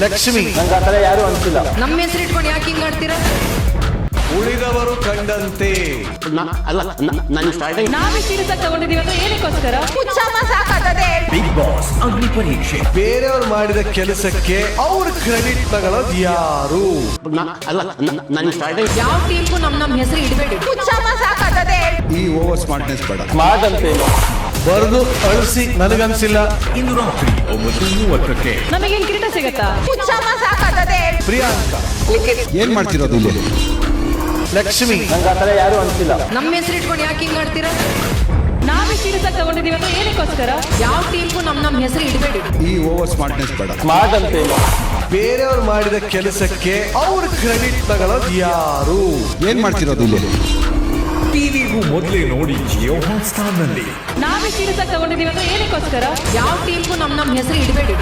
ಲಕ್ಷ್ಮಿ ನಂಗೆ ಆ ಥರ ಯಾರು ಅನಿಸಿಲ್ಲ. ನಮ್ಮ ಹೆಸರು ಇಟ್ಕೊಂಡು ಯಾಕೆ ಹಿಂಗ್ ಆಡ್ತೀರಾ? ಉಳಿದವರು ಕಂಡಂತೆ ನಾನು ಸ್ಟಾರ್ಟಿಂಗ್ ನಾವೇ ಸೀರಿಯಸ್ ಆಗಿ ತಗೊಂಡಿದೀವಿ ಅಂದ್ರೆ ಏನಕ್ಕೋಸ್ಕರ? ಬಿಗ್ ಬಾಸ್ ಅಗ್ನಿ ಪರೀಕ್ಷೆ. ಬೇರೆಯವ್ರು ಮಾಡಿದ ಕೆಲಸಕ್ಕೆ ಅವ್ರ ಕ್ರೆಡಿಟ್ ತಗೊಳ್ಳೋದು ಯಾರು? ನಾನು ಸ್ಟಾರ್ಟಿಂಗ್ ಯಾವ ಟೀಮ್ಗೂ ನಮ್ ಹೆಸರು ಇಡಬೇಡಿ. ಈ ಓವರ್ ಸ್ಮಾರ್ಟ್ನೆಸ್ ಬೇಡ. ಸ್ಮಾರ್ಟ್ ಅಂತೇನು ಬರೆದು ಅಳಿಸಿ ನನಗನ್ಸಿಲ್ಲ. ಇಂದು ರಾತ್ರಿ 9:30ಕ್ಕೆ ನಮಗೇನ್ ಕಿರೀಟ ಸಿಗತ್ತಾ? ಪ್ರಿಯಾಂಕಾ ಏನ್ ಮಾಡ್ತಿರೋದು ಇಲ್ಲಿ? ಲಕ್ಷ್ಮಿ ನಂಗೆ ಆ ಥರ ಯಾರು ಅನಿಸಿಲ್ಲ. ನಮ್ಮ ಹೆಸರು ಇಟ್ಕೊಂಡು ಯಾಕೆ ಹಿಂಗ್ ಆಡ್ತೀರಾ? ನಾವೇ ಸೀರಿಯಸ್ ಆಗಿ ತಗೊಂಡಿದೀವಿ ಅಂದ್ರೆ ಏನಕ್ಕೋಸ್ಕರ? ಯಾವ ಟೀಮ್ಗೂ ನಮ್ ಹೆಸರು ಇಡಬೇಡಿ. ಈ ಓವರ್ ಸ್ಮಾರ್ಟ್ನೆಸ್ ಬೇಡ. ಸ್ಮಾರ್ಟ್ ಅಂತೇನು ಬೇರೆಯವ್ರು ಮಾಡಿದ ಕೆಲಸಕ್ಕೆ ಅವ್ರ ಕ್ರೆಡಿಟ್ ತಗೊಳ್ಳೋದು ಯಾರು? ಏನ್ ಮಾಡ್ತಿರೋದು ಇಲ್ಲಿ? ಟಿವಿಗೂ ಮೊದಲೇ ನೋಡಿ ಜಿಯೋ ಹಾಟ್ಸ್ಟಾರ್ ನಲ್ಲಿ. ನಾವೇ ಸೀರಿಯಸ್ ಆಗಿ ತಗೊಂಡಿದೀವಿ ಅಂದ್ರೆ ಏನಕ್ಕೋಸ್ಕರ? ಯಾವ ಟೀಮ್ಗೂ ನಮ್ ಹೆಸರು ಇಡಬೇಡಿ.